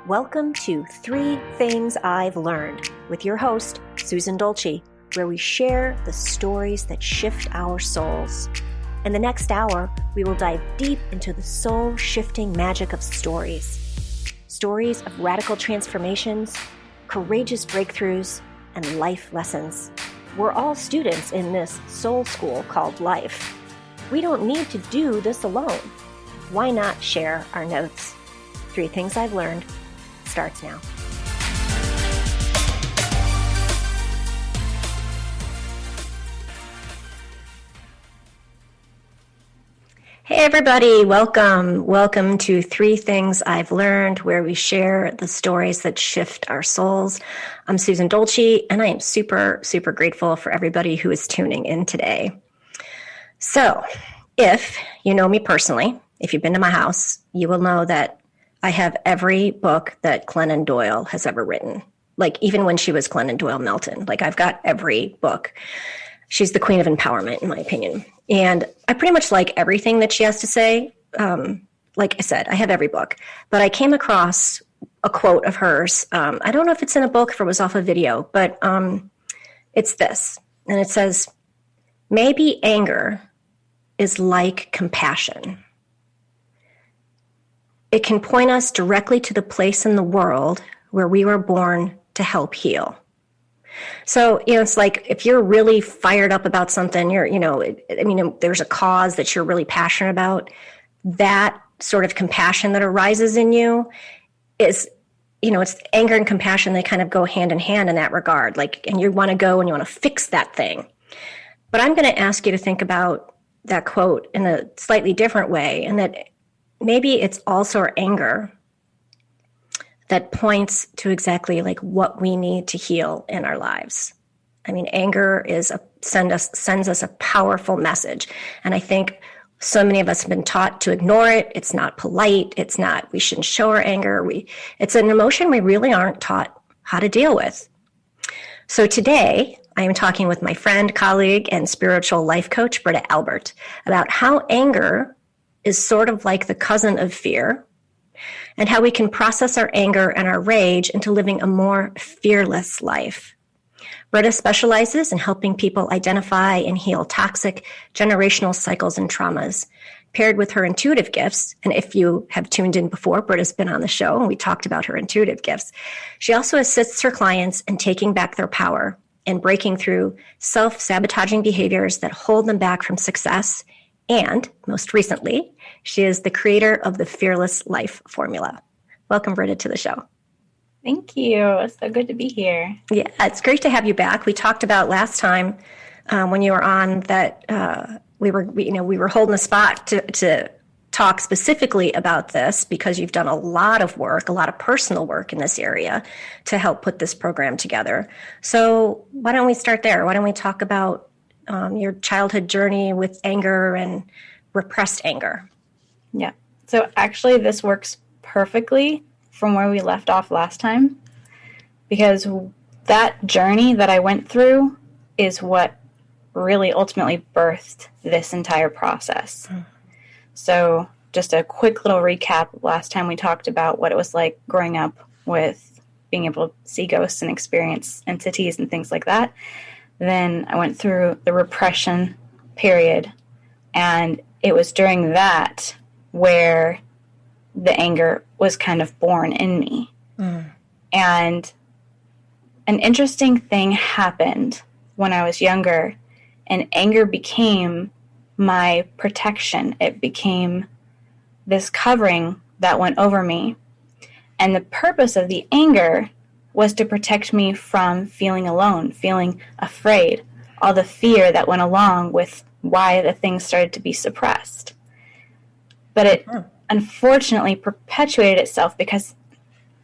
Welcome to 3 Things I've Learned with your host, Susan Dolce, where we share the stories that shift our souls. In the next hour, we will dive deep into the soul-shifting magic of stories. Stories of radical transformations, courageous breakthroughs, and life lessons. We're all students in this soul school called life. We don't need to do this alone. Why not share our notes? 3 Things I've Learned starts now. Hey everybody, welcome to 3 Things I've Learned, where we share the stories that shift our souls. I'm Susan Dolce, and I am super grateful for everybody who is tuning in today. So, if you know me personally, if you've been to my house, you will know that I have every book that Glennon Doyle has ever written. Like, even when she was Glennon Doyle Melton, like, I've got every book. She's the queen of empowerment, in my opinion. And I pretty much like everything that she has to say. Like I said, I have every book. But I came across a quote of hers. I don't know if it's in a book, if it was off a video, but it's this. And it says, "Maybe anger is like compassion. It can point us directly to the place in the world where we were born to help heal." So, it's like if you're really fired up about something, there's a cause that you're really passionate about, that sort of compassion that arises in you is, it's anger and compassion. They kind of go hand in hand in that regard. Like, and you want to go and you want to fix that thing. But I'm going to ask you to think about that quote in a slightly different way, and that maybe it's also our anger that points to exactly like what we need to heal in our lives. I mean, anger sends us a powerful message. And I think so many of us have been taught to ignore it. It's not polite. We shouldn't show our anger. It's an emotion we really aren't taught how to deal with. So today I am talking with my friend, colleague, and spiritual life coach, Britta, about how anger is sort of like the cousin of fear, and how we can process our anger and our rage into living a more fearless life. Britta specializes in helping people identify and heal toxic generational cycles and traumas, paired with her intuitive gifts. And if you have tuned in before, Britta's been on the show and we talked about her intuitive gifts. She also assists her clients in taking back their power and breaking through self-sabotaging behaviors that hold them back from success. And most recently, she is the creator of the Fearless Life Formula. Welcome, Britta, to the show. Thank you. It's so good to be here. Yeah, it's great to have you back. We talked about last time when you were on that we were holding a spot to talk specifically about this, because you've done a lot of work, a lot of personal work in this area to help put this program together. So why don't we start there? Why don't we talk about your childhood journey with anger and repressed anger? Yeah. So actually this works perfectly from where we left off last time, because that journey that I went through is what really ultimately birthed this entire process. So just a quick little recap. Last time we talked about what it was like growing up with being able to see ghosts and experience entities and things like that. Then I went through the repression period, and it was during that where the anger was kind of born in me. And an interesting thing happened when I was younger, and anger became my protection. It became this covering that went over me. And the purpose of the anger was to protect me from feeling alone, feeling afraid, all the fear that went along with why the things started to be suppressed. But it unfortunately perpetuated itself because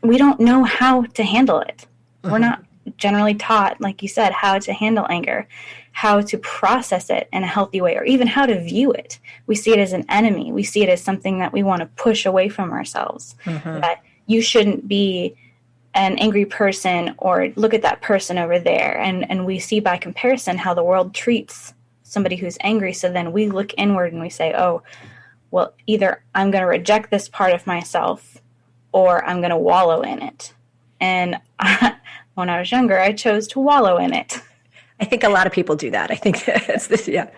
we don't know how to handle it. We're not generally taught, like you said, how to handle anger, how to process it in a healthy way, or even how to view it. We see it as an enemy. We see it as something that we want to push away from ourselves, that you shouldn't be an angry person, or look at that person over there. And we see by comparison how the world treats somebody who's angry. So then we look inward and we say, oh, well, either I'm going to reject this part of myself, or I'm going to wallow in it. And when I was younger, I chose to wallow in it. I think a lot of people do that. I think that's this, yeah.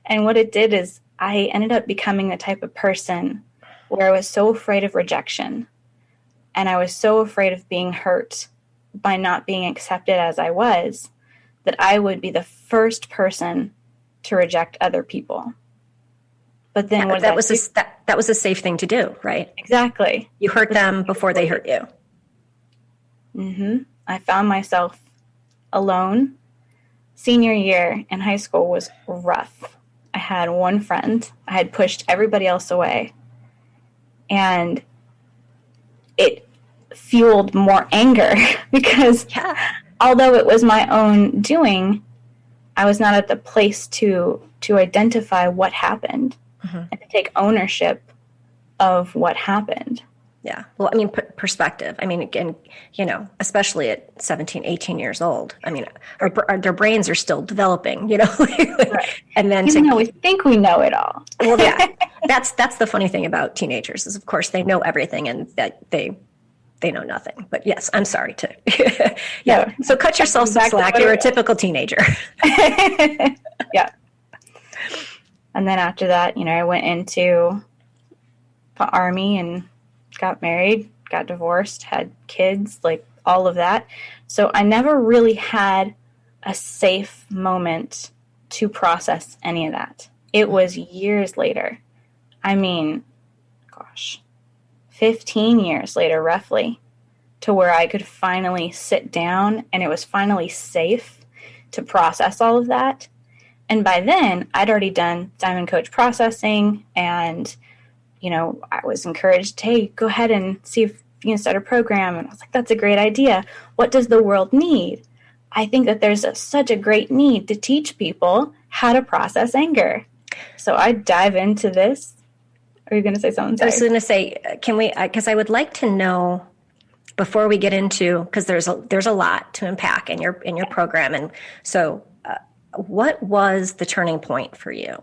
And what it did is I ended up becoming the type of person where I was so afraid of rejection, and I was so afraid of being hurt by not being accepted as I was, that I would be the first person to reject other people. But then that was a safe thing to do, right? Exactly. You hurt them before they hurt you. I found myself alone. Senior year in high school was rough. I had one friend. I had pushed everybody else away. And it fueled more anger because although it was my own doing, I was not at the place to identify what happened and to take ownership of what happened. Yeah. Well, I mean, perspective. I mean, again, you know, especially at 17, 18 years old. I mean, their brains are still developing, you know. Right. And then even though we think we know it all. Well, yeah. That's the funny thing about teenagers is, of course, they know everything and that they know nothing. But yes, I'm sorry to. Yeah. So cut yourself some slack. You're a typical teenager. Yeah. And then after that, you know, I went into the Army and got married, got divorced, had kids, like all of that. So I never really had a safe moment to process any of that. It was years later. I mean, 15 years later, roughly, to where I could finally sit down and it was finally safe to process all of that. And by then, I'd already done Diamond Coach processing, and you know, I was encouraged, hey, go ahead and see if you can start a program. And I was like, that's a great idea. What does the world need? I think that there's such a great need to teach people how to process anger. So I dive into this. Are you going to say something? I was going to say, can we, because I would like to know before we get into, because there's a lot to unpack in your program. And so what was the turning point for you?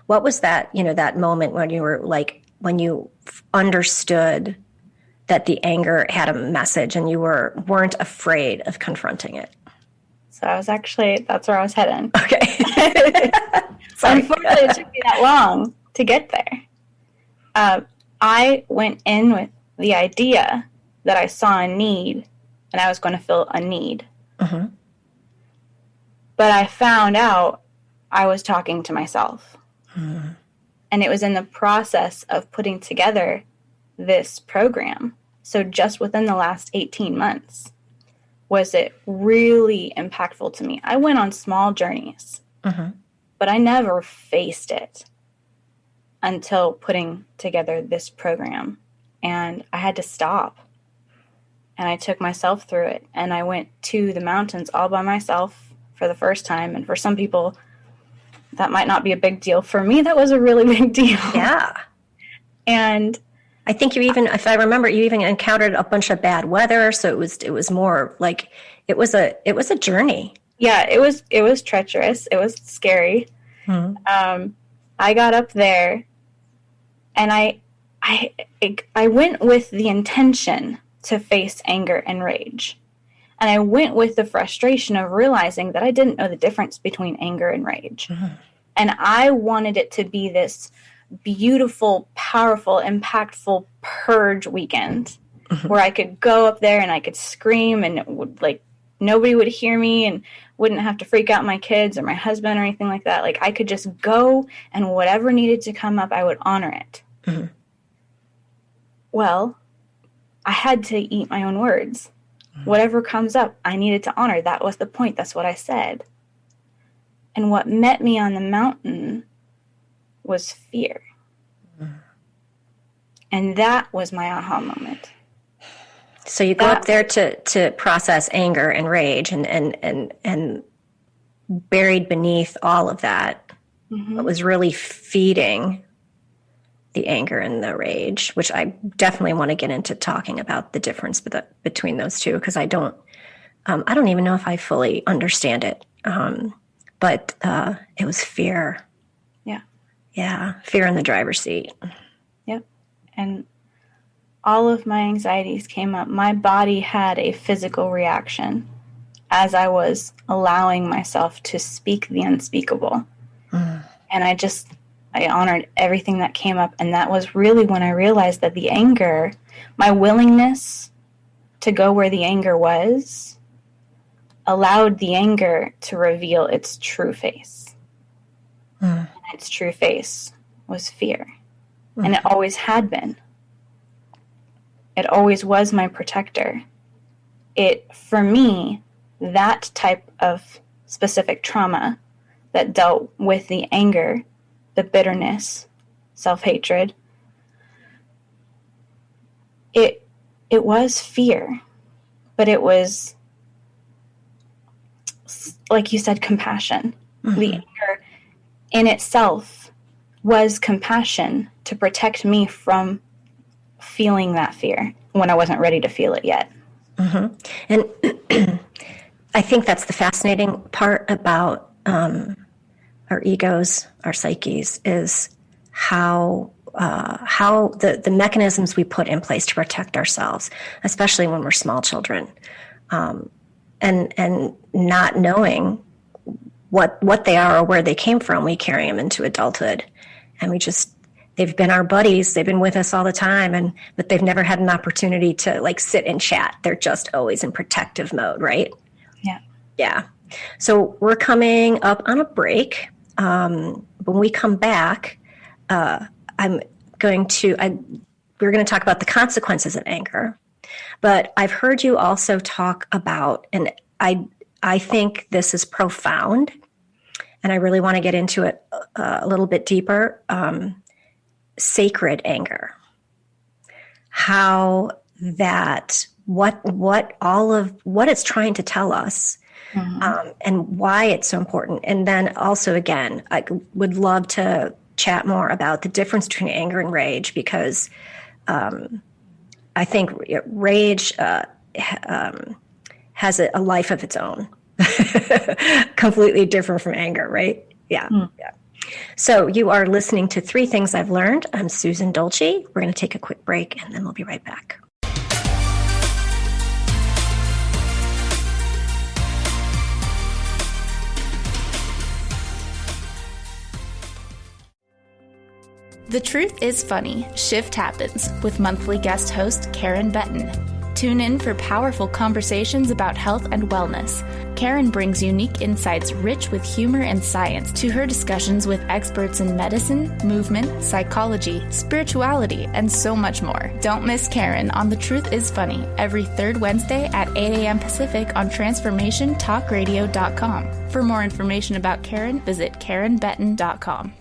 What was that, you know, that moment when you were like, when you understood that the anger had a message and you weren't afraid of confronting it? So I was that's where I was heading. Okay. Unfortunately, it took me that long to get there. I went in with the idea that I saw a need and I was going to fill a need. Mm-hmm. But I found out I was talking to myself. Mm-hmm. And it was in the process of putting together this program. So just within the last 18 months was it really impactful to me. I went on small journeys, but I never faced it until putting together this program. And I had to stop. And I took myself through it. And I went to the mountains all by myself for the first time. And for some people, that might not be a big deal. For me, that was a really big deal. Yeah. And I think you even, if I remember, you even encountered a bunch of bad weather. So it was more like, it was a journey. Yeah, it was treacherous. It was scary. I got up there and I went with the intention to face anger and rage. And I went with the frustration of realizing that I didn't know the difference between anger and rage. Mm-hmm. And I wanted it to be this beautiful, powerful, impactful purge weekend where I could go up there and I could scream and it would, like, nobody would hear me and wouldn't have to freak out my kids or my husband or anything like that. Like, I could just go and whatever needed to come up, I would honor it. Mm-hmm. Well, I had to eat my own words. Whatever comes up, I needed to honor. That was the point. That's what I said. And what met me on the mountain was fear. And that was my aha moment. So you go up there to process anger and rage and buried beneath all of that, what was really feeding the anger and the rage, which I definitely want to get into talking about the difference between those two, because I don't even know if I fully understand it. But it was fear. Yeah. Yeah. Fear in the driver's seat. Yep. And all of my anxieties came up, my body had a physical reaction as I was allowing myself to speak the unspeakable. And I honored everything that came up. And that was really when I realized that the anger, my willingness to go where the anger was, allowed the anger to reveal its true face. And its true face was fear. And it always had been. It always was my protector. For me, that type of specific trauma that dealt with the anger, the bitterness, self-hatred, it was fear, but it was, like you said, compassion. The anger in itself was compassion to protect me from feeling that fear when I wasn't ready to feel it yet. And I think that's the fascinating part about our egos, our psyches, is how the mechanisms we put in place to protect ourselves, especially when we're small children, and not knowing what they are or where they came from, we carry them into adulthood, and they've been our buddies. They've been with us all the time, but they've never had an opportunity to like sit and chat. They're just always in protective mode, right? Yeah. So we're coming up on a break. When we come back, we're going to talk about the consequences of anger. But I've heard you also talk about, and I think this is profound, and I really want to get into it a little bit deeper. Sacred anger. How that, what it's trying to tell us, and why it's so important. And then also, again, I would love to chat more about the difference between anger and rage, because I think rage has a life of its own, completely different from anger, right? Yeah. So you are listening to Three Things I've Learned. I'm Susan Dolce. We're going to take a quick break, and then we'll be right back. The Truth is Funny, Shift Happens, with monthly guest host Karen Benton. Tune in for powerful conversations about health and wellness. Karen brings unique insights rich with humor and science to her discussions with experts in medicine, movement, psychology, spirituality, and so much more. Don't miss Karen on The Truth is Funny every third Wednesday at 8 a.m. Pacific on TransformationTalkRadio.com. For more information about Karen, visit KarenBetton.com.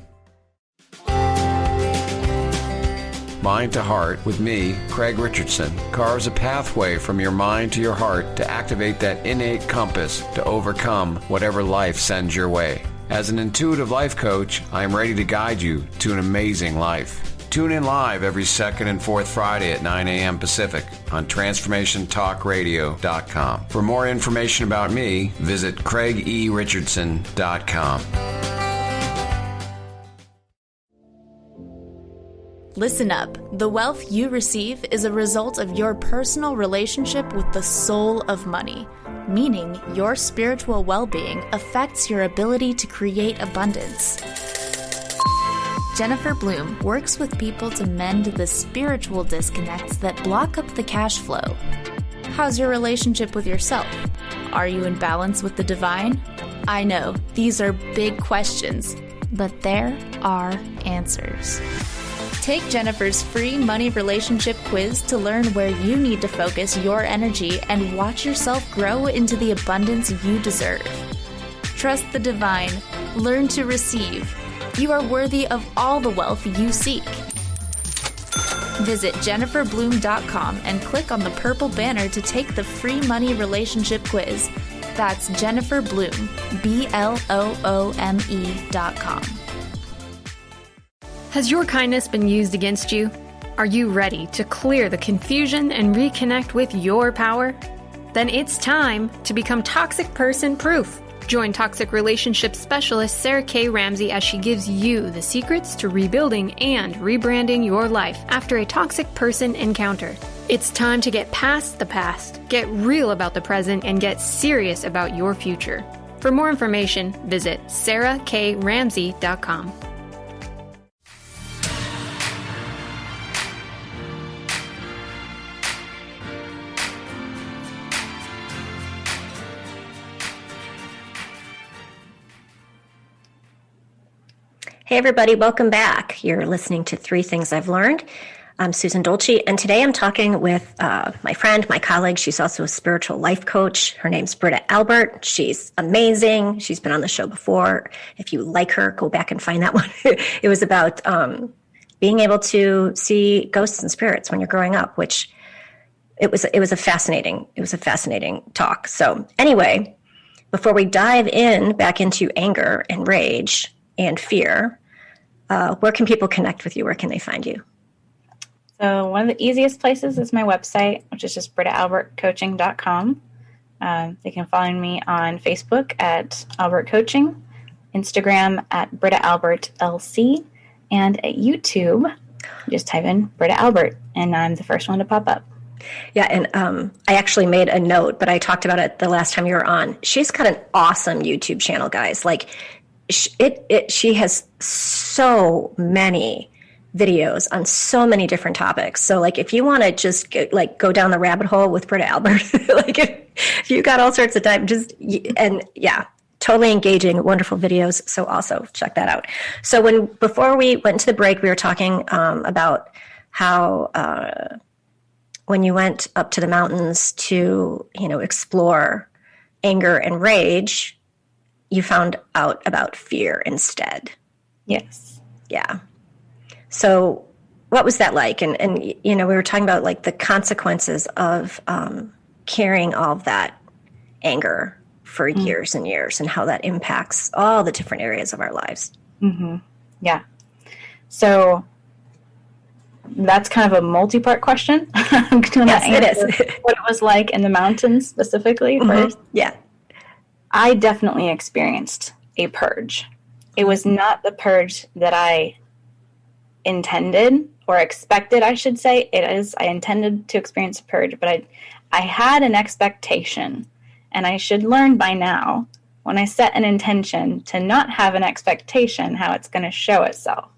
Mind to Heart with me, Craig Richardson, carves a pathway from your mind to your heart to activate that innate compass to overcome whatever life sends your way. As an intuitive life coach, I am ready to guide you to an amazing life. Tune in live every second and fourth Friday at 9 a.m. Pacific on TransformationTalkRadio.com. For more information about me, visit CraigERichardson.com. Listen up. The wealth you receive is a result of your personal relationship with the soul of money, meaning your spiritual well-being affects your ability to create abundance. Jennifer Bloom works with people to mend the spiritual disconnects that block up the cash flow. How's your relationship with yourself? Are you in balance with the divine? I know, these are big questions, but there are answers. Take Jennifer's free money relationship quiz to learn where you need to focus your energy and watch yourself grow into the abundance you deserve. Trust the divine. Learn to receive. You are worthy of all the wealth you seek. Visit JenniferBloom.com and click on the purple banner to take the free money relationship quiz. That's Jennifer Bloom, BLOOME.com. Has your kindness been used against you? Are you ready to clear the confusion and reconnect with your power? Then it's time to become toxic person proof. Join toxic relationship specialist Sarah K. Ramsey as she gives you the secrets to rebuilding and rebranding your life after a toxic person encounter. It's time to get past the past, get real about the present, and get serious about your future. For more information, visit sarahkramsey.com. Hey, everybody, welcome back. You're listening to Three Things I've Learned. I'm Susan Dolce, and today I'm talking with my friend, my colleague. She's also a spiritual life coach. Her name's Britta Albert. She's amazing. She's been on the show before. If you like her, go back and find that one. It was about being able to see ghosts and spirits when you're growing up, which it was a fascinating talk. So anyway, before we dive in back into anger and rage and fear, where can people connect with you? Where can they find you? So one of the easiest places is my website, which is just brittaalbertcoaching.com. They can find me on Facebook at Albert Coaching, Instagram at Britta Albert LC, and at YouTube, just type in Britta Albert, and I'm the first one to pop up. Yeah, and I actually made a note, but I talked about it the last time you were on. She's got an awesome YouTube channel, guys. Like, she has so many videos on so many different topics. So like, if you want to just go down the rabbit hole with Britta Albert, like if you got all sorts of time, totally engaging, wonderful videos. So also check that out. So before we went to the break, we were talking about how when you went up to the mountains to, explore anger and rage, you found out about fear instead. Yes. Yeah. So what was that like? And we were talking about like the consequences of carrying all of that anger for years and years and how that impacts all the different areas of our lives. Mm-hmm. Yeah. So that's kind of a multi-part question. I'm going to answer what it was like in the mountains specifically first. Yeah. I definitely experienced a purge. It was not the purge that I intended or expected, I should say. I intended to experience a purge, but I had an expectation, and I should learn by now when I set an intention to not have an expectation how it's going to show itself.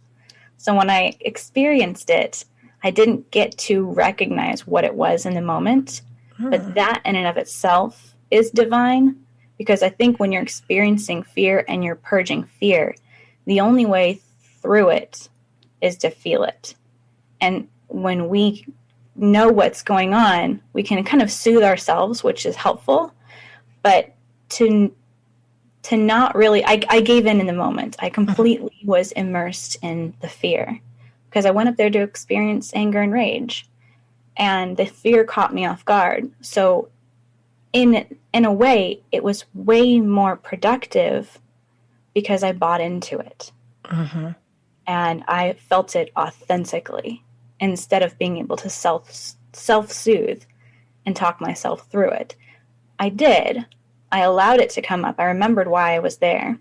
So when I experienced it, I didn't get to recognize what it was in the moment, but that in and of itself is divine. Because I think when you're experiencing fear and you're purging fear, the only way through it is to feel it. And when we know what's going on, we can kind of soothe ourselves, which is helpful. But to not really, I gave in the moment. I completely was immersed in the fear because I went up there to experience anger and rage. And the fear caught me off guard. So in a way, it was way more productive because I bought into it. Mm-hmm. And I felt it authentically instead of being able to self-soothe and talk myself through it. I did. I allowed it to come up. I remembered why I was there.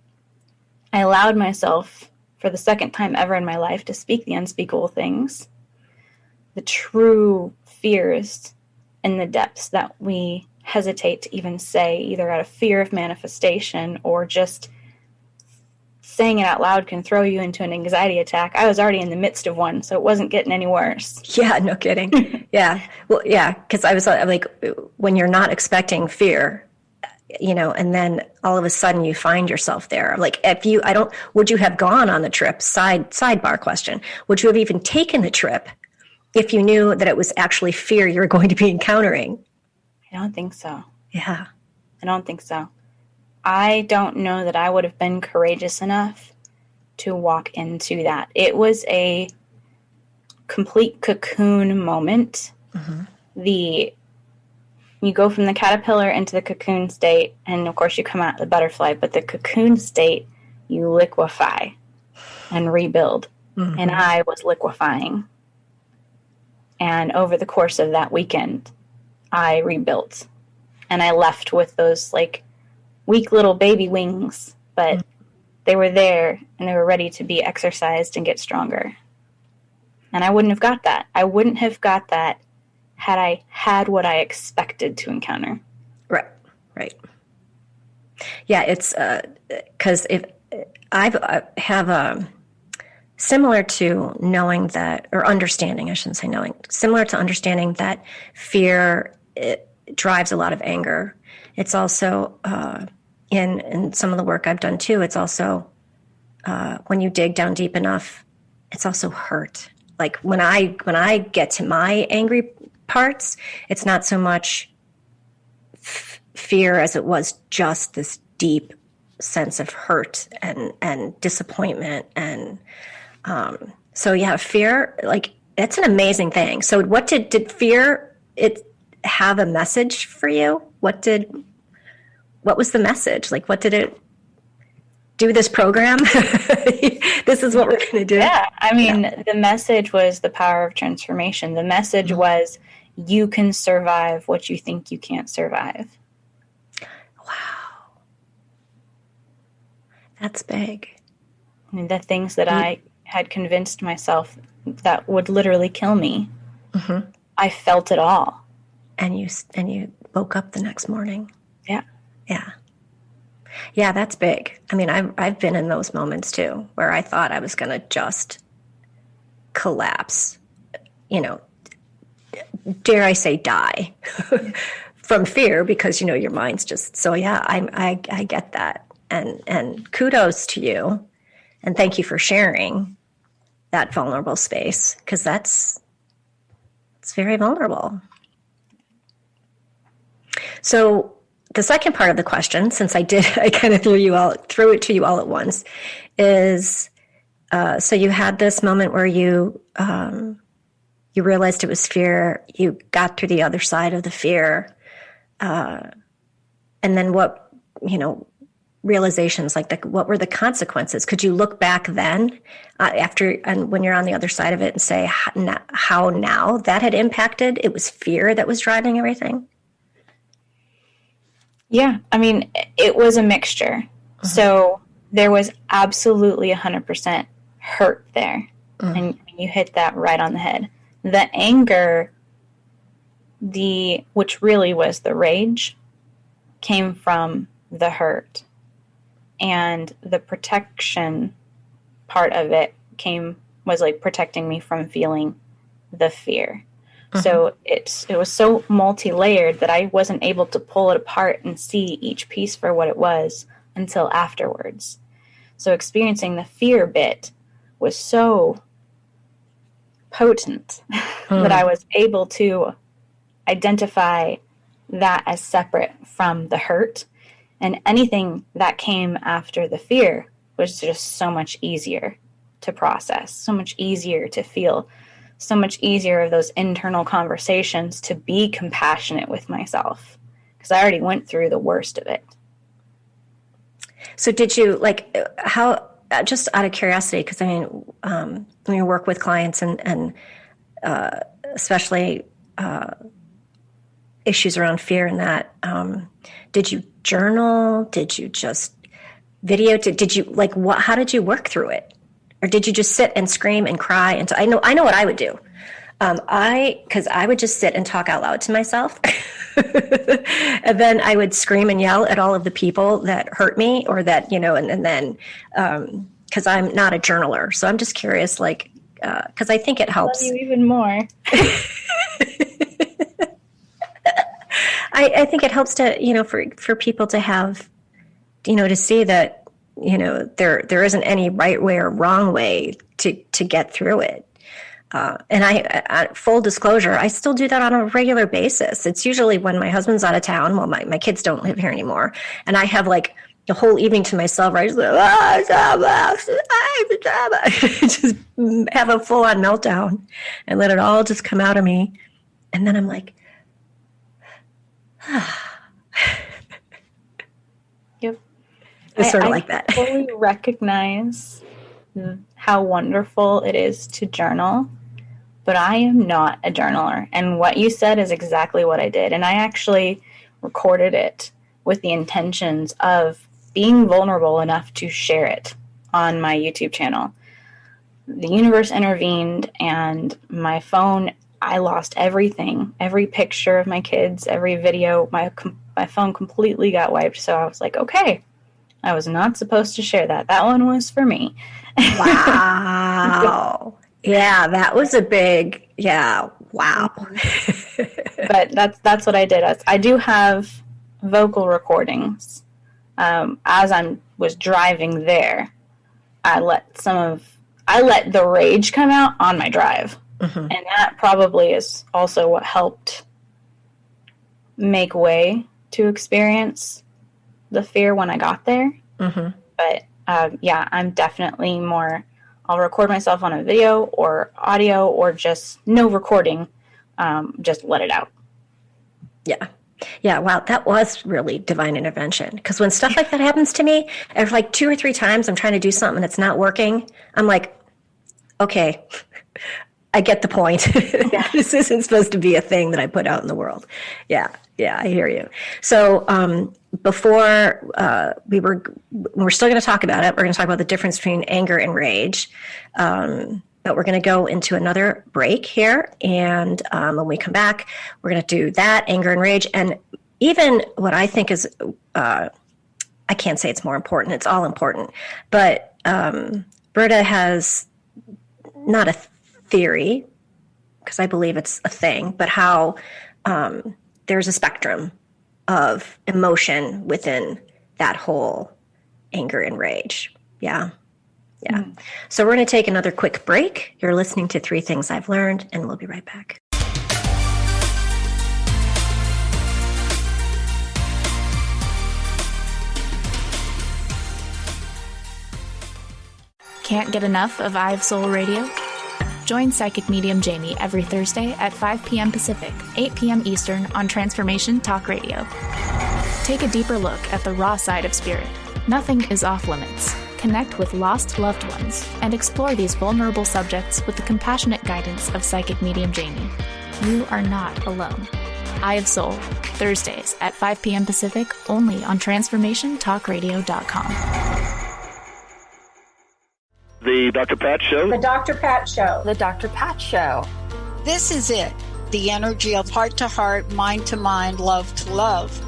I allowed myself, for the second time ever in my life, to speak the unspeakable things, the true fears in the depths that we hesitate to even say, either out of fear of manifestation or just saying it out loud can throw you into an anxiety attack. I was already in the midst of one, so it wasn't getting any worse. Yeah, no kidding. Yeah. Well, yeah, because I was like, when you're not expecting fear, and then all of a sudden you find yourself there. Like, would you have gone on the trip? Sidebar question. Would you have even taken the trip if you knew that it was actually fear you were going to be encountering? I don't think so. Yeah. I don't think so. I don't know that I would have been courageous enough to walk into that. It was a complete cocoon moment. Mm-hmm. You go from the caterpillar into the cocoon state, and of course you come out the butterfly, but the cocoon state, you liquefy and rebuild. Mm-hmm. And I was liquefying. And over the course of that weekend, I rebuilt. And I left with those weak little baby wings, but they were there and they were ready to be exercised and get stronger. And I wouldn't have got that. I wouldn't have got that had I had what I expected to encounter. Right. Yeah, it's because if I have similar to knowing that, or understanding, I shouldn't say knowing, similar to understanding that fear, it drives a lot of anger. It's also in some of the work I've done too. It's also when you dig down deep enough, it's also hurt. Like when I get to my angry parts, it's not so much fear as it was just this deep sense of hurt and disappointment. And so yeah, fear, like it's an amazing thing. So what did fear, it have a message for you? What was the message? Like, what did it do, this program? This is what we're going to do. Yeah. I mean, the message was the power of transformation. The message was you can survive what you think you can't survive. Wow. That's big. I mean, the things that I had convinced myself that would literally kill me, I felt it all. And you woke up the next morning. Yeah. Yeah, that's big. I mean, I've been in those moments too, where I thought I was going to just collapse, dare I say die from fear, because, your mind's just, so yeah, I get that. And kudos to you. And thank you for sharing that vulnerable space, because it's very vulnerable. So the second part of the question, since I kind of threw it to you all at once, is so you had this moment where you realized it was fear. You got through the other side of the fear, and then what realizations, like what were the consequences? Could you look back then and when you're on the other side of it and say how now that had impacted? It was fear that was driving everything. Yeah, I mean, it was a mixture. So there was absolutely 100% hurt there. And you hit that right on the head. The anger, which really was the rage, came from the hurt. And the protection part of it was like protecting me from feeling the fear. So it was so multi-layered that I wasn't able to pull it apart and see each piece for what it was until afterwards. So experiencing the fear bit was so potent that I was able to identify that as separate from the hurt. And anything that came after the fear was just so much easier to process, so much easier to feel, so much easier of those internal conversations to be compassionate with myself, because I already went through the worst of it. So did you, how, just out of curiosity, because I mean, when you work with clients and especially issues around fear and that, did you journal? Did you just video? Did you, how did you work through it? Or did you just sit and scream and cry? And I know what I would do. Because I would just sit and talk out loud to myself. And then I would scream and yell at all of the people that hurt me, or that, and then, because I'm not a journaler. So I'm just curious, because I think it helps. I love you even more. I think it helps to, for people to have, to see that, there isn't any right way or wrong way to get through it. And I full disclosure, I still do that on a regular basis. It's usually when my husband's out of town. Well, my kids don't live here anymore. And I have the whole evening to myself, right? Just have a full on meltdown and let it all just come out of me. And then I'm like, Yep. It's sort of like that. I fully recognize how wonderful it is to journal, but I am not a journaler. And what you said is exactly what I did. And I actually recorded it with the intentions of being vulnerable enough to share it on my YouTube channel. The universe intervened, and my phone, I lost everything, every picture of my kids, every video. My phone completely got wiped. So I was like, okay, I was not supposed to share that. That one was for me. Wow. Yeah, that was a big, wow. But that's what I did. I do have vocal recordings. As I was driving there, I let the rage come out on my drive. Mm-hmm. And that probably is also what helped make way to experience the fear when I got there. Mm-hmm. But I'm definitely more, I'll record myself on a video or audio or just no recording, just let it out. Yeah. Yeah, wow, that was really divine intervention. Because when stuff like that happens to me, if like 2 or 3 times I'm trying to do something that's not working, I'm like, okay, I get the point. This isn't supposed to be a thing that I put out in the world. Yeah, I hear you. So before we're still going to talk about it. We're going to talk about the difference between anger and rage. But we're going to go into another break here. And when we come back, we're going to do that, anger and rage. And even what I think is, I can't say it's more important. It's all important. But Britta has not a theory, because I believe it's a thing, but how there's a spectrum of emotion within that whole anger and rage. Yeah. Mm. So we're going to take another quick break. You're listening to 3 Things I've Learned, and we'll be right back. Can't get enough of I Have Soul Radio? Join Psychic Medium Jamie every Thursday at 5 p.m. Pacific, 8 p.m. Eastern on Transformation Talk Radio. Take a deeper look at the raw side of spirit. Nothing is off limits. Connect with lost loved ones and explore these vulnerable subjects with the compassionate guidance of Psychic Medium Jamie. You are not alone. I Have Soul, Thursdays at 5 p.m. Pacific, only on TransformationTalkRadio.com. The Dr. Pat Show. The Dr. Pat Show. The Dr. Pat Show. This is it. The energy of heart to heart, mind to mind, love to love.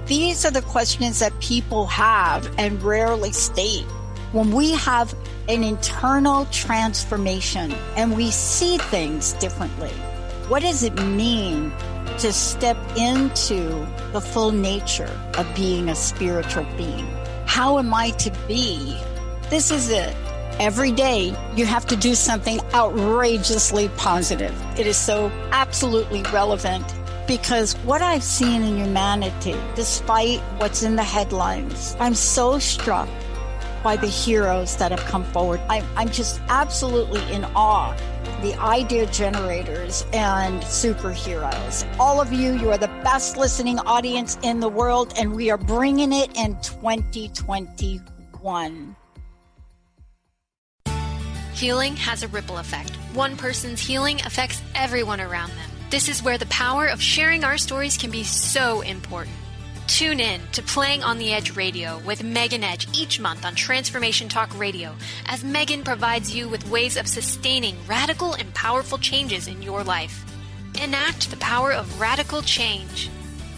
These are the questions that people have and rarely state. When we have an internal transformation and we see things differently, what does it mean to step into the full nature of being a spiritual being? How am I to be? This is it. Every day, you have to do something outrageously positive. It is so absolutely relevant because what I've seen in humanity, despite what's in the headlines, I'm so struck by the heroes that have come forward. I'm just absolutely in awe. The idea generators and superheroes. All of you, you are the best listening audience in the world, and we are bringing it in 2021. Healing has a ripple effect. One person's healing affects everyone around them. This is where the power of sharing our stories can be so important. Tune in to Playing on the Edge Radio with Megan Edge each month on Transformation Talk Radio, as Megan provides you with ways of sustaining radical and powerful changes in your life. Enact the power of radical change.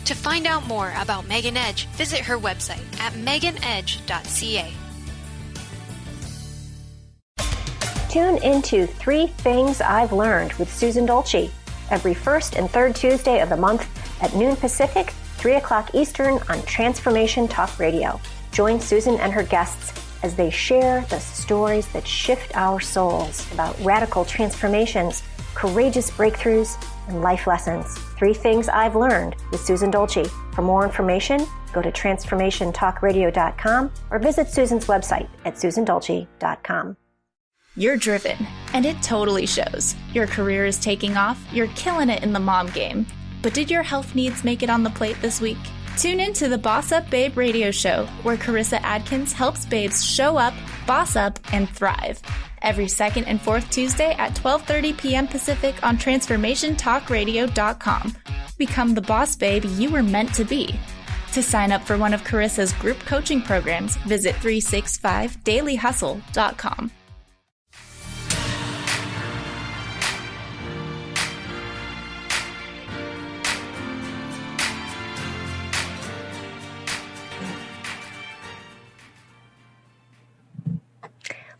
To find out more about Megan Edge, visit her website at meganedge.ca. Tune into 3 Things I've Learned with Susan Dolce every first and third Tuesday of the month at noon Pacific, 3 o'clock Eastern on Transformation Talk Radio. Join Susan and her guests as they share the stories that shift our souls about radical transformations, courageous breakthroughs, and life lessons. 3 Things I've Learned with Susan Dolce. For more information, go to transformationtalkradio.com or visit Susan's website at susandolce.com. You're driven, and it totally shows. Your career is taking off, you're killing it in the mom game. But did your health needs make it on the plate this week? Tune in to the Boss Up Babe radio show, where Carissa Adkins helps babes show up, boss up, and thrive. Every second and fourth Tuesday at 12:30 p.m. Pacific on TransformationTalkRadio.com. Become the boss babe you were meant to be. To sign up for one of Carissa's group coaching programs, visit 365dailyhustle.com.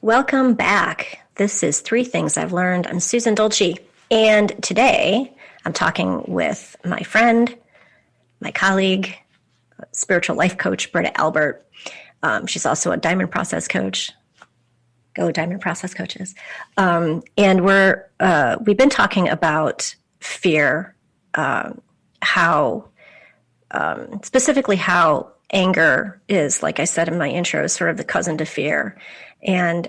Welcome back. This is 3 Things I've Learned. I'm Susan Dolce, and today I'm talking with my friend, my colleague, spiritual life coach, Britta Albert. She's also a diamond process coach. Go Diamond Process Coaches. And we've been talking about fear, how specifically how anger is, like I said in my intro, sort of the cousin to fear. And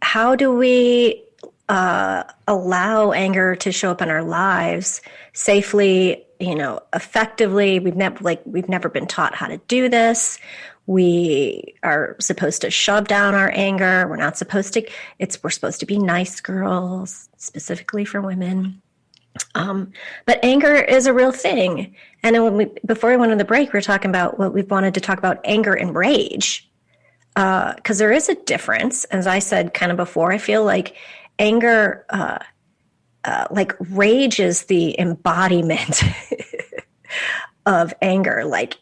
how do we allow anger to show up in our lives safely, effectively? We've never been taught how to do this. We are supposed to shove down our anger. We're not supposed to. We're supposed to be nice girls, specifically for women. But anger is a real thing. And then before we went on the break, we were talking about what we wanted to talk about: anger and rage. Because there is a difference. As I said kind of before, I feel like anger, like rage is the embodiment of anger. Like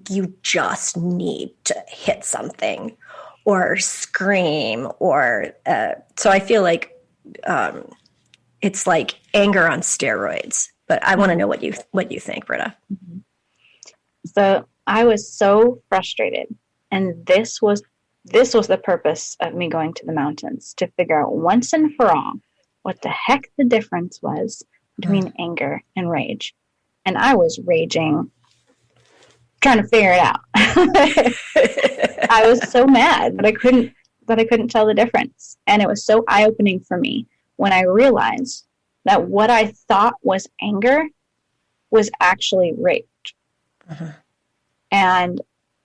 you just need to hit something or scream or so I feel like it's like anger on steroids. But I want to know what you think, Britta. So I was so frustrated, and this was the purpose of me going to the mountains, to figure out once and for all what the heck the difference was between anger and rage. And I was raging, trying to figure it out. I was so mad that I couldn't tell the difference. And it was so eye-opening for me when I realized that what I thought was anger was actually rage. Uh-huh. And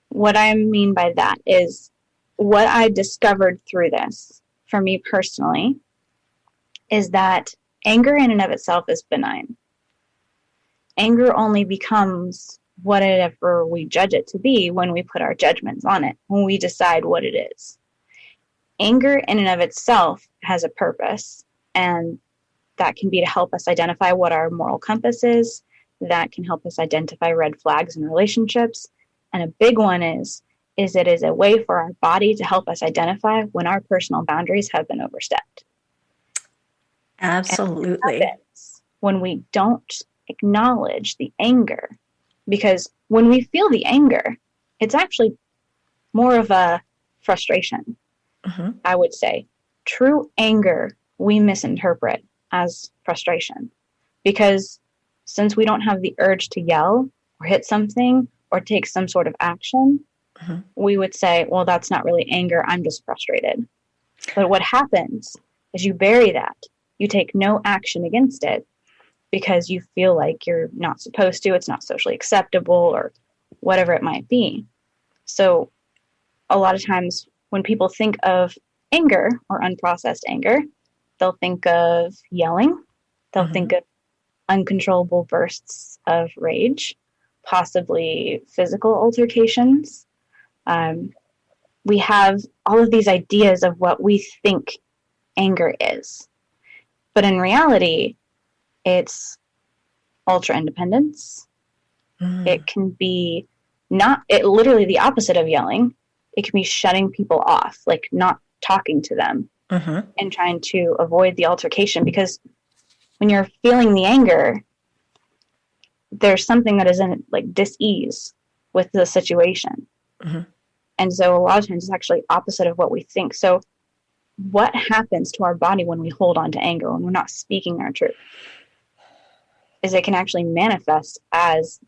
what I mean by that is, what I discovered through this, for me personally, is that anger in and of itself is benign. Anger only becomes whatever we judge it to be when we put our judgments on it, when we decide what it is. Anger in and of itself has a purpose, and that can be to help us identify what our moral compass is. That can help us identify red flags in relationships. And a big one is it is a way for our body to help us identify when our personal boundaries have been overstepped. Absolutely. And happens when we don't acknowledge the anger, because when we feel the anger, it's actually more of a frustration. Mm-hmm. I would say true anger we misinterpret as frustration, because since we don't have the urge to yell or hit something or take some sort of action, mm-hmm. we would say, well, that's not really anger, I'm just frustrated. But what happens is you bury that. You take no action against it because you feel like you're not supposed to, it's not socially acceptable, or whatever it might be. So a lot of times when people think of anger or unprocessed anger, they'll think of yelling. They'll mm-hmm. think of uncontrollable bursts of rage, possibly physical altercations. We have all of these ideas of what we think anger is. But in reality, it's ultra independence. Mm. It can be literally the opposite of yelling. It can be shutting people off, like not talking to them mm-hmm. and trying to avoid the altercation. Because when you're feeling the anger, there's something that is in like dis-ease with the situation. Mm-hmm. And so a lot of times it's actually opposite of what we think. So what happens to our body when we hold on to anger, when we're not speaking our truth, is it can actually manifest as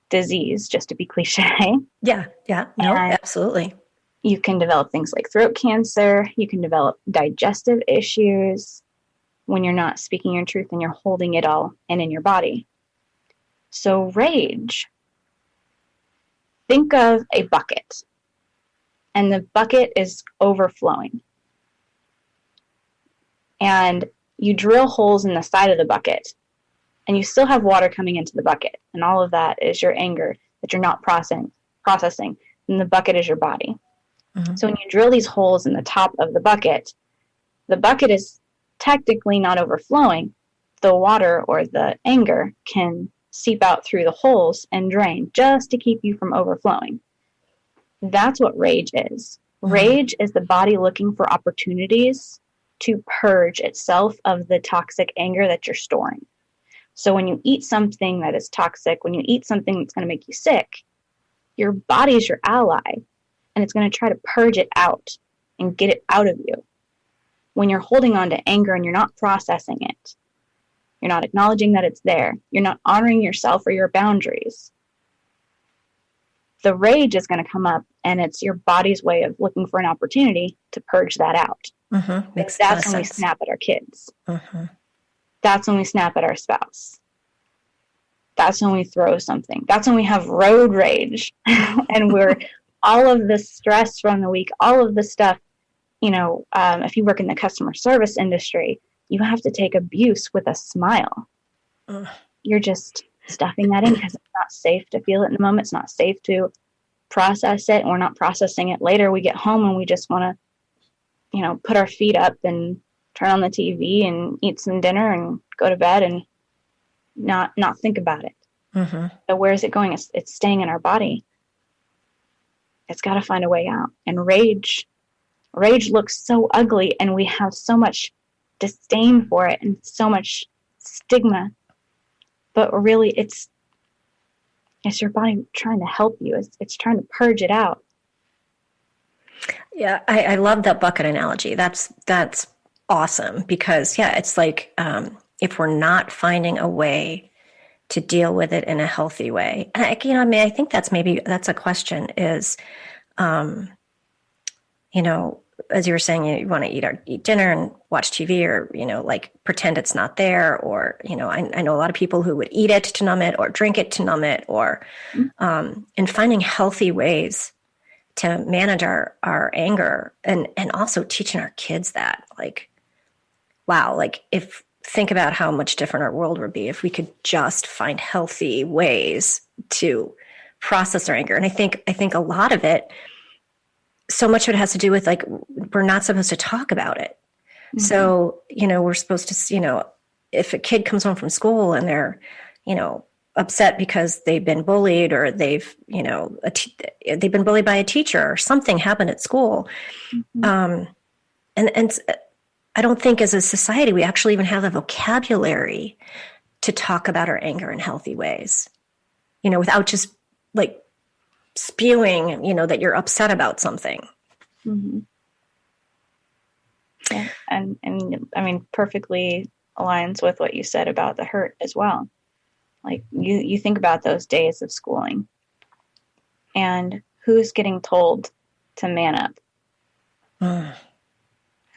disease, just to be cliche. Yeah. No, absolutely. You can develop things like throat cancer. You can develop digestive issues when you're not speaking your truth and you're holding it all in your body. So rage, think of a bucket, and the bucket is overflowing. And you drill holes in the side of the bucket, and you still have water coming into the bucket. And all of that is your anger that you're not processing. And the bucket is your body. Mm-hmm. So when you drill these holes in the top of the bucket is technically not overflowing. The water or the anger can seep out through the holes and drain just to keep you from overflowing. That's what rage is. Mm-hmm. Rage is the body looking for opportunities to purge itself of the toxic anger that you're storing. So when you eat something that is toxic, when you eat something that's going to make you sick, your body is your ally, and it's going to try to purge it out and get it out of you. When you're holding on to anger and you're not processing it, you're not acknowledging that it's there, you're not honoring yourself or your boundaries, the rage is going to come up, and it's your body's way of looking for an opportunity to purge that out. Mm-hmm. That's when we snap at our kids. Mm-hmm. That's when we snap at our spouse. That's when we throw something. That's when we have road rage. And we're all of the stress from the week, all of the stuff, if you work in the customer service industry, you have to take abuse with a smile. You're just stuffing that in because it's not safe to feel it in the moment. It's not safe to process it. And we're not processing it later. We get home and we just want to, put our feet up and turn on the TV and eat some dinner and go to bed and not think about it. Mm-hmm. So where is it going? It's staying in our body. It's got to find a way out. And rage looks so ugly, and we have so much disdain for it and so much stigma. But really, it's your body trying to help you. It's trying to purge it out. Yeah, I love that bucket analogy. That's awesome because, it's like if we're not finding a way to deal with it in a healthy way. And I think that's a question is, as you were saying, you want to eat dinner and watch TV or, pretend it's not there. Or, I know a lot of people who would eat it to numb it or drink it to numb it or, and finding healthy ways to manage our anger and also teaching our kids that think about how much different our world would be if we could just find healthy ways to process our anger. And I think a lot of it, so much of it has to do with we're not supposed to talk about it. Mm-hmm. So, we're supposed to, if a kid comes home from school and they're, upset because they've been bullied or they've been bullied by a teacher or something happened at school. Mm-hmm. And I don't think as a society, we actually even have the vocabulary to talk about our anger in healthy ways, without just spewing, that you're upset about something. Mm-hmm. Yeah. And I mean, perfectly aligns with what you said about the hurt as well. You think about those days of schooling and who's getting told to man up?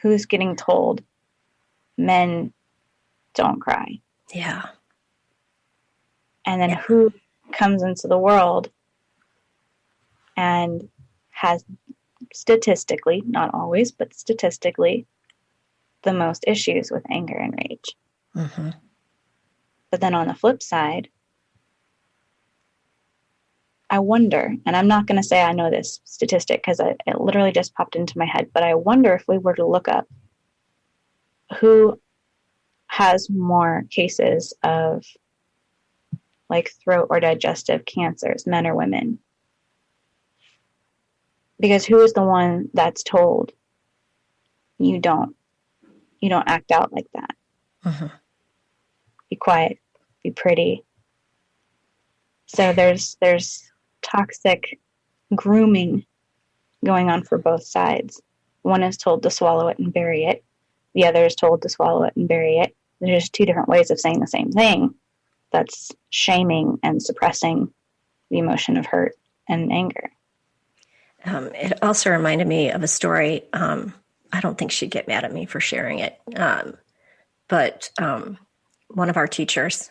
Who's getting told men don't cry? Yeah. And then who comes into the world and has statistically, not always, but statistically, the most issues with anger and rage. Mm-hmm. But then on the flip side, I wonder, and I'm not going to say I know this statistic because it literally just popped into my head, but I wonder if we were to look up who has more cases of throat or digestive cancers, men or women. Because who is the one that's told you don't act out like that? Mm-hmm. Be quiet, be pretty. So there's toxic grooming going on for both sides. One is told to swallow it and bury it. The other is told to swallow it and bury it. There's just two different ways of saying the same thing. That's shaming and suppressing the emotion of hurt and anger. It also reminded me of a story. I don't think she'd get mad at me for sharing it. But one of our teachers,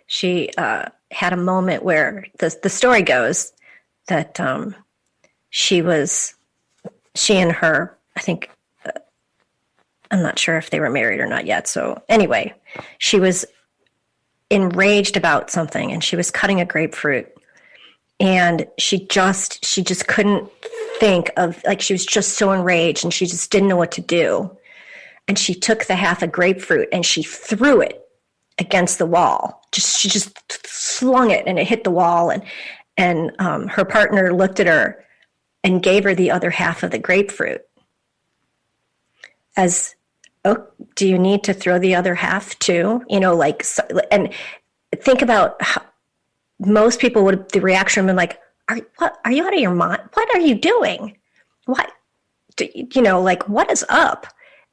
she had a moment where the story goes that she and her, I think, I'm not sure if they were married or not yet. So anyway, she was enraged about something, and she was cutting a grapefruit, and she just couldn't think of, like, she was just so enraged and she just didn't know what to do. And she took the half a grapefruit and she threw it against the wall. She just slung it and it hit the wall. And her partner looked at her and gave her the other half of the grapefruit as, oh, do you need to throw the other half too? Like, and think about how most people would, the reaction would be like, are you out of your mind? What are you doing? What, like, what is up?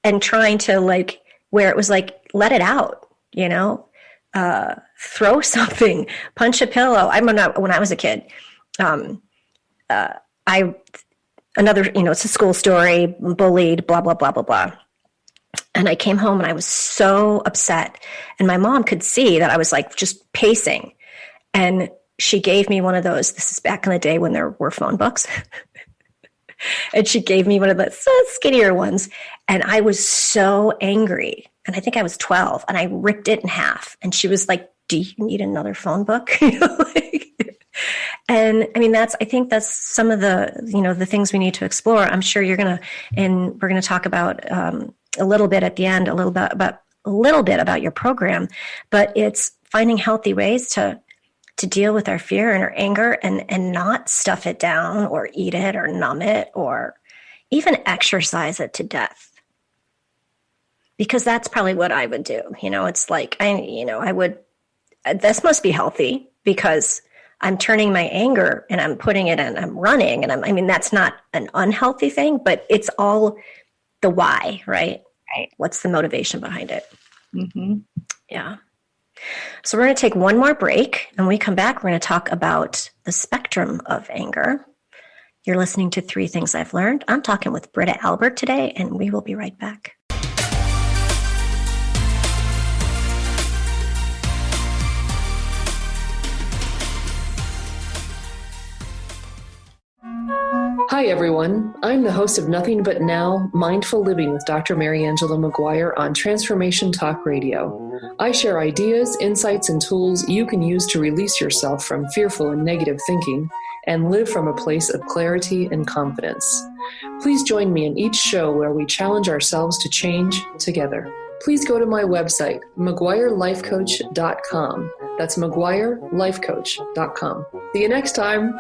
And trying to, like, where it was like, let it out, throw something, punch a pillow. I remember when I was a kid, it's a school story, bullied, blah, blah, blah, blah, blah. And I came home and I was so upset, and my mom could see that I was like just pacing. And she gave me one of those, this is back in the day when there were phone books. And she gave me one of the skinnier ones. And I was so angry. And I think I was 12, and I ripped it in half. And she was like, do you need another phone book? And I mean, I think that's some of the, the things we need to explore. I'm sure we're going to talk about a little bit at the end, a little bit about your program, but it's finding healthy ways to deal with our fear and our anger, and not stuff it down or eat it or numb it or even exercise it to death. Because that's probably what I would do. It's like, I would, this must be healthy because I'm turning my anger and I'm putting it in, I'm running. And that's not an unhealthy thing, but it's all the why, right? Right. What's the motivation behind it? Mm-hmm. Yeah. So we're going to take one more break, and when we come back, we're going to talk about the spectrum of anger. You're listening to 3 Things I've Learned. I'm talking with Britta Albert today, and we will be right back. Hi, everyone. I'm the host of Nothing But Now, Mindful Living with Dr. Mary Angela McGuire on Transformation Talk Radio. I share ideas, insights, and tools you can use to release yourself from fearful and negative thinking and live from a place of clarity and confidence. Please join me in each show where we challenge ourselves to change together. Please go to my website, McGuireLifeCoach.com. That's McGuireLifeCoach.com. See you next time.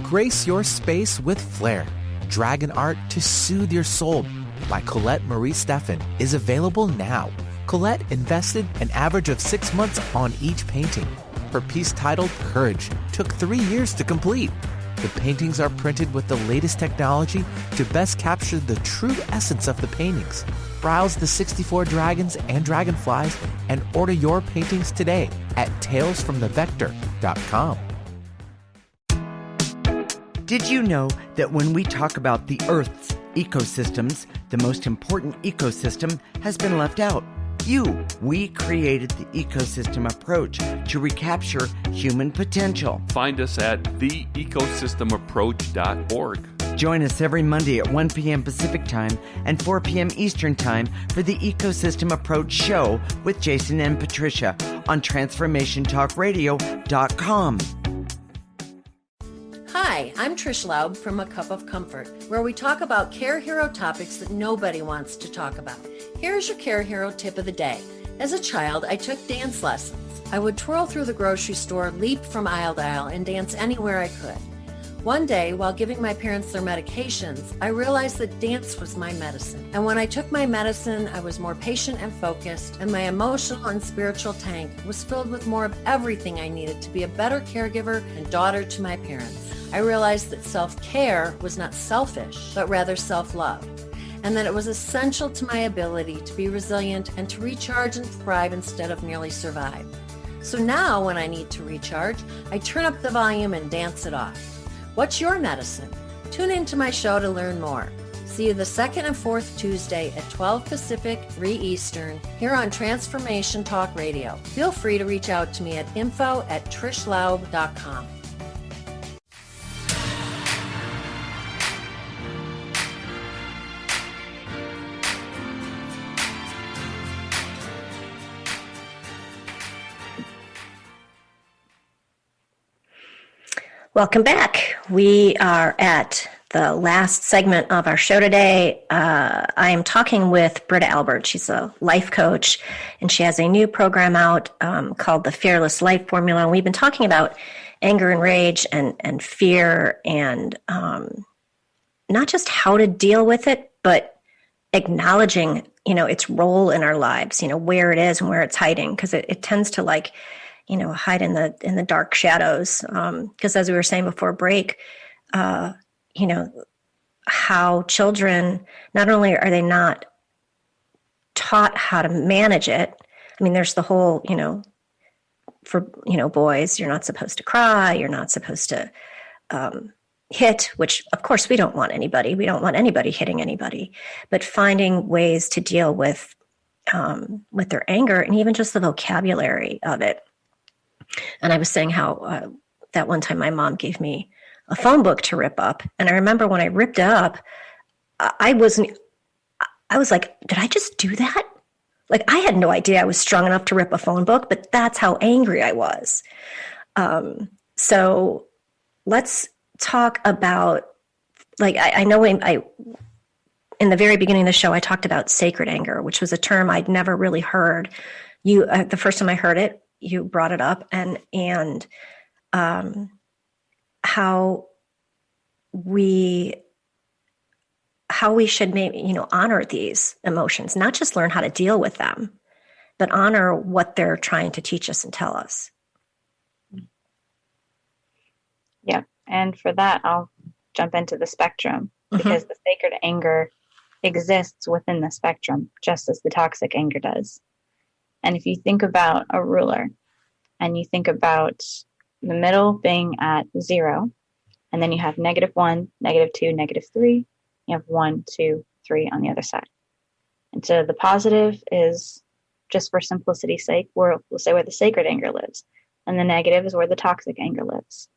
Grace your space with flair. Dragon art to soothe your soul by Colette Marie Steffen is available now. Colette invested an average of 6 months on each painting. Her piece titled Courage took 3 years to complete. The paintings are printed with the latest technology to best capture the true essence of the paintings. Browse the 64 dragons and dragonflies and order your paintings today at talesfromthevector.com. Did you know that when we talk about the Earth's ecosystems, the most important ecosystem has been left out? We created the ecosystem approach to recapture human potential. Find us at theecosystemapproach.org. Join us every Monday at 1 p.m. Pacific Time and 4 p.m. Eastern Time for the Ecosystem Approach Show with Jason and Patricia on TransformationTalkRadio.com. Hi, I'm Trish Laub from A Cup of Comfort, where we talk about Care Hero topics that nobody wants to talk about. Here's your Care Hero tip of the day. As a child, I took dance lessons. I would twirl through the grocery store, leap from aisle to aisle, and dance anywhere I could. One day, while giving my parents their medications, I realized that dance was my medicine. And when I took my medicine, I was more patient and focused, and my emotional and spiritual tank was filled with more of everything I needed to be a better caregiver and daughter to my parents. I realized that self-care was not selfish, but rather self-love, and that it was essential to my ability to be resilient and to recharge and thrive instead of merely survive. So now when I need to recharge, I turn up the volume and dance it off. What's your medicine? Tune into my show to learn more. See you the 2nd and 4th Tuesday at 12 Pacific, 3 Eastern, here on Transformation Talk Radio. Feel free to reach out to me at info@trishlaub.com. Welcome back. We are at the last segment of our show today. I am talking with Britta Albert. She's a life coach, and she has a new program out called the Fearless Life Formula. And we've been talking about anger and rage and fear, and not just how to deal with it, but acknowledging, its role in our lives, where it is and where it's hiding, because it tends to hide in the dark shadows. Because as we were saying before break, how children, not only are they not taught how to manage it. I mean, there's the whole, for, boys, you're not supposed to cry. You're not supposed to hit, which of course we don't want anybody. We don't want anybody hitting anybody, but finding ways to deal with their anger and even just the vocabulary of it. And I was saying how that one time my mom gave me a phone book to rip up. And I remember when I ripped it up, I was like, did I just do that? Like, I had no idea I was strong enough to rip a phone book, but that's how angry I was. So let's talk about, I know in the very beginning of the show, I talked about sacred anger, which was a term I'd never really heard. The first time I heard it, you brought it up, and how we should maybe, honor these emotions, not just learn how to deal with them, but honor what they're trying to teach us and tell us. Yeah. And for that, I'll jump into the spectrum, because the sacred anger exists within the spectrum, just as the toxic anger does. And if you think about a ruler and you think about the middle being at 0, and then you have -1, -2, -3, you have 1, 2, 3 on the other side. And so the positive is, just for simplicity's sake, we'll say where the sacred anger lives, and the negative is where the toxic anger lives.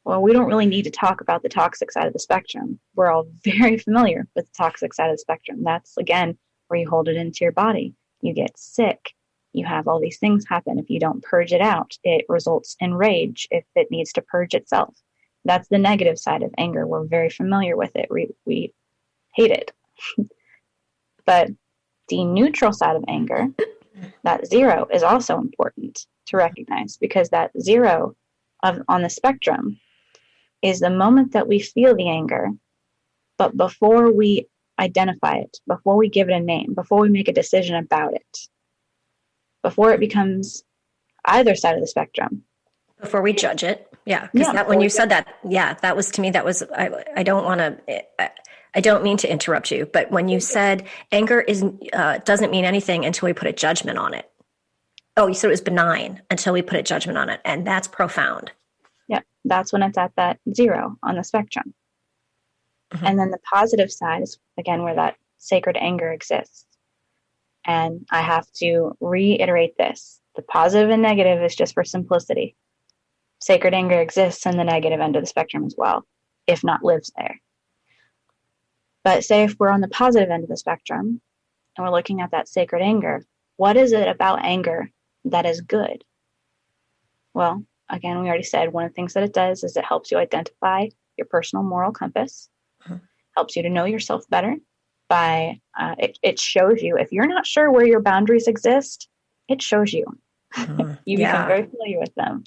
Well, we don't really need to talk about the toxic side of the spectrum. We're all very familiar with the toxic side of the spectrum. That's, again, where you hold it into your body. You get sick. You have all these things happen. If you don't purge it out, it results in rage if it needs to purge itself. That's the negative side of anger. We're very familiar with it. We hate it. But the neutral side of anger, that 0, is also important to recognize, because that 0 on the spectrum is the moment that we feel the anger, but before we identify it, before we give it a name, before we make a decision about it, before it becomes either side of the spectrum. Before we judge it. Yeah. Because when you said that, that was, to me, that was, I don't mean to interrupt you, but when you said anger doesn't mean anything until we put a judgment on it. Oh, you said it was benign until we put a judgment on it. And that's profound. Yeah. That's when it's at that 0 on the spectrum. And then the positive side is, again, where that sacred anger exists. And I have to reiterate this. The positive and negative is just for simplicity. Sacred anger exists in the negative end of the spectrum as well, if not lives there. But say if we're on the positive end of the spectrum and we're looking at that sacred anger, what is it about anger that is good? Well, again, we already said one of the things that it does is it helps you identify your personal moral compass, helps you to know yourself better. By it shows you, if you're not sure where your boundaries exist, it shows you. You become very familiar with them.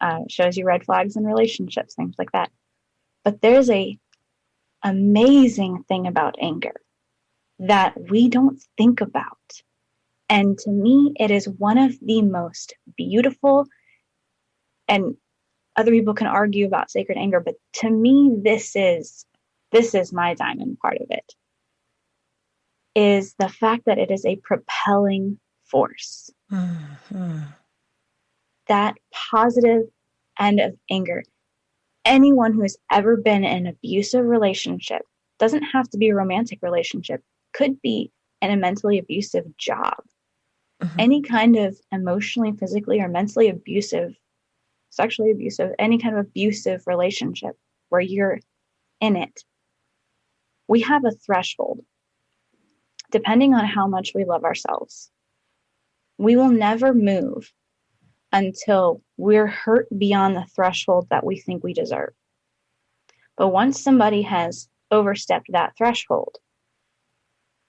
It shows you red flags in relationships, things like that. But there's a amazing thing about anger that we don't think about. And to me, it is one of the most beautiful, and other people can argue about sacred anger, but to me, this is my diamond part of it, is the fact that it is a propelling force. That positive end of anger. Anyone who has ever been in an abusive relationship, doesn't have to be a romantic relationship, could be in a mentally abusive job. Any kind of emotionally, physically, or mentally abusive, sexually abusive, any kind of abusive relationship where you're in it, we have a threshold. Depending on how much we love ourselves, we will never move until we're hurt beyond the threshold that we think we deserve. But once somebody has overstepped that threshold,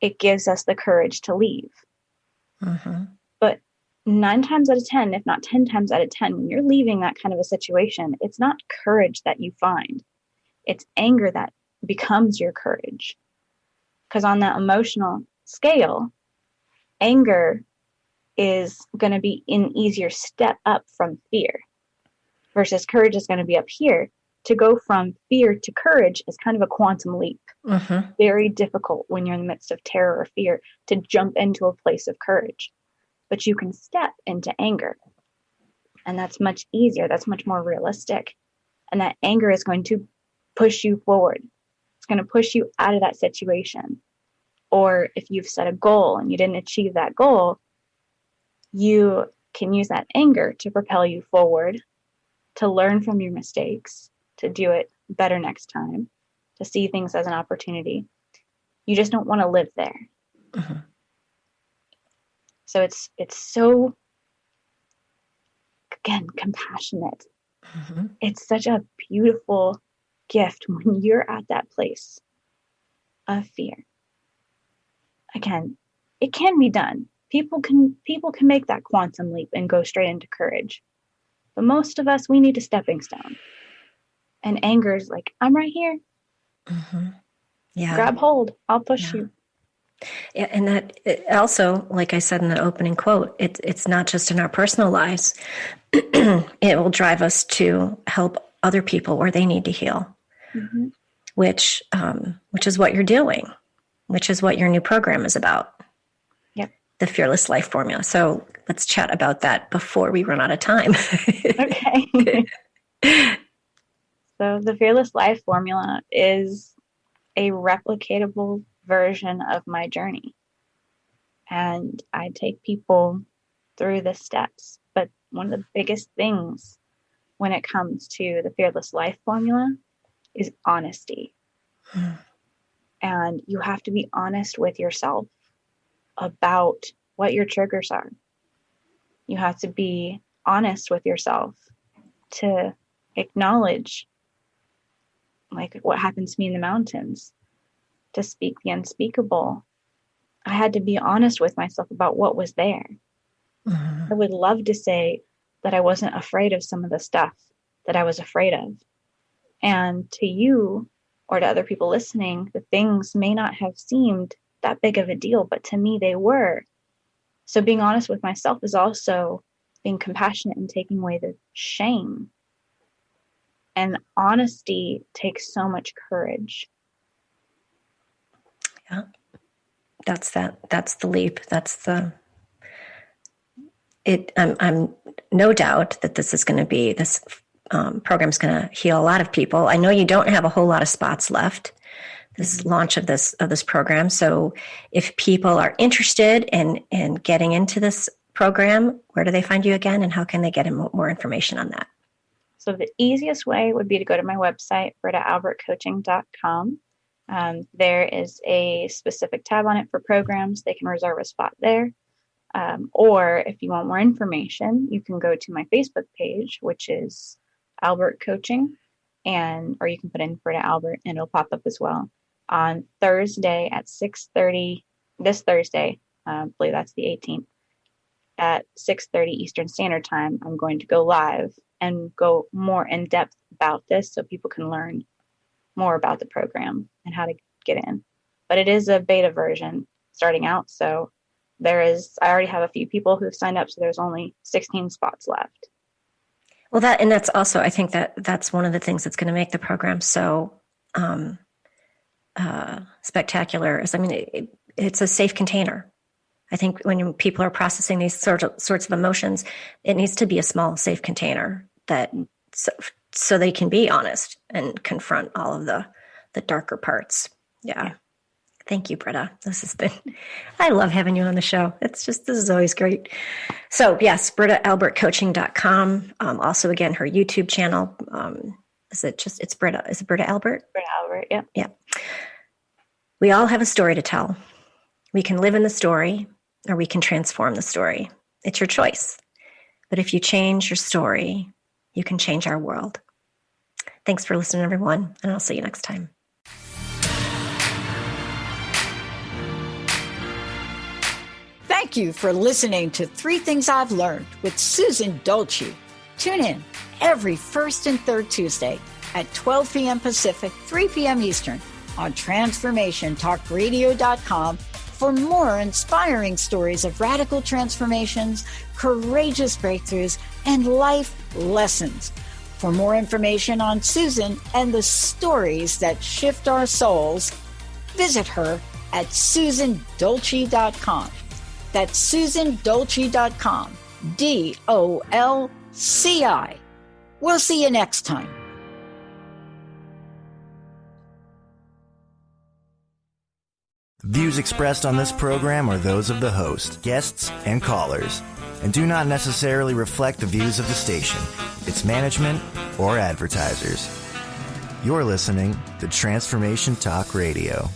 it gives us the courage to leave. Mm-hmm. But 9 times out of 10, if not 10 times out of 10, when you're leaving that kind of a situation, it's not courage that you find. It's anger that becomes your courage. Because on that emotional scale, anger is going to be an easier step up from fear, versus courage is going to be up here. To go from fear to courage is kind of a quantum leap. Mm-hmm. Very difficult when you're in the midst of terror or fear to jump into a place of courage. But you can step into anger. And that's much easier. That's much more realistic. And that anger is going to push you forward. It's going to push you out of that situation. Or if you've set a goal and you didn't achieve that goal, you can use that anger to propel you forward, to learn from your mistakes, to do it better next time, to see things as an opportunity. You just don't want to live there. Mm-hmm. So it's so, again, compassionate. Mm-hmm. It's such a beautiful gift when you're at that place of fear. Again, it can be done. People can make that quantum leap and go straight into courage. But most of us, we need a stepping stone. And anger is like, I'm right here. Mm-hmm. Yeah. Grab hold. I'll push you. Yeah, and that it also, like I said in the opening quote, it's not just in our personal lives. It will drive us to help other people where they need to heal, Mm-hmm. which is what you're doing, which is what your new program is about. Yep. The Fearless Life Formula. So let's chat about that before we run out of time. Okay. So the Fearless Life Formula is a replicatable version of my journey. And I take people through the steps. But one of the biggest things when it comes to the Fearless Life Formula is honesty. And you have to be honest with yourself about what your triggers are. You have to be honest with yourself to acknowledge, like, what happened to me in the mountains, to speak the unspeakable. I had to be honest with myself about what was there. Mm-hmm. I would love to say that I wasn't afraid of some of the stuff that I was afraid of. And to you or to other people listening, the things may not have seemed that big of a deal, but to me they were. So being honest with myself is also being compassionate and taking away the shame. And honesty takes so much courage. Yeah. That's the leap. I'm no doubt that this program's going to heal a lot of people. I know you don't have a whole lot of spots left, this launch of this program. So if people are interested in getting into this program, where do they find you again, and how can they get more information on that? So the easiest way would be to go to my website, brittaalbertcoaching.com. There is a specific tab on it for programs. They can reserve a spot there. Or if you want more information, you can go to my Facebook page, which is Albert Coaching, or you can put in Britta Albert and it'll pop up as well. On Thursday at 6:30, this Thursday, I believe that's the 18th, at 6:30 Eastern Standard Time, I'm going to go live and go more in depth about this so people can learn more about the program and how to get in. But it is a beta version starting out, so I already have a few people who've signed up, so there's only 16 spots left. Well, that's also, I think that's one of the things that's going to make the program so spectacular. It's a safe container. I think when people are processing these sorts of emotions, it needs to be a small, safe container that so they can be honest and confront all of the darker parts. Yeah. Thank you, Britta. I love having you on the show. This is always great. So yes, BrittaAlbertCoaching.com. Also, again, her YouTube channel. It's Britta. Is it Britta Albert? Britta Albert, yeah. Yeah. We all have a story to tell. We can live in the story or we can transform the story. It's your choice. But if you change your story, you can change our world. Thanks for listening, everyone, and I'll see you next time. Thank you for listening to 3 Things I've Learned with Susan Dolce. Tune in every first and third Tuesday at 12 p.m. Pacific, 3 p.m. Eastern on TransformationTalkRadio.com for more inspiring stories of radical transformations, courageous breakthroughs, and life lessons. For more information on Susan and the stories that shift our souls, visit her at SusanDolce.com. That's SusanDolce.com. DOLCI. We'll see you next time. Views expressed on this program are those of the host, guests, and callers, and do not necessarily reflect the views of the station, its management, or advertisers. You're listening to Transformation Talk Radio.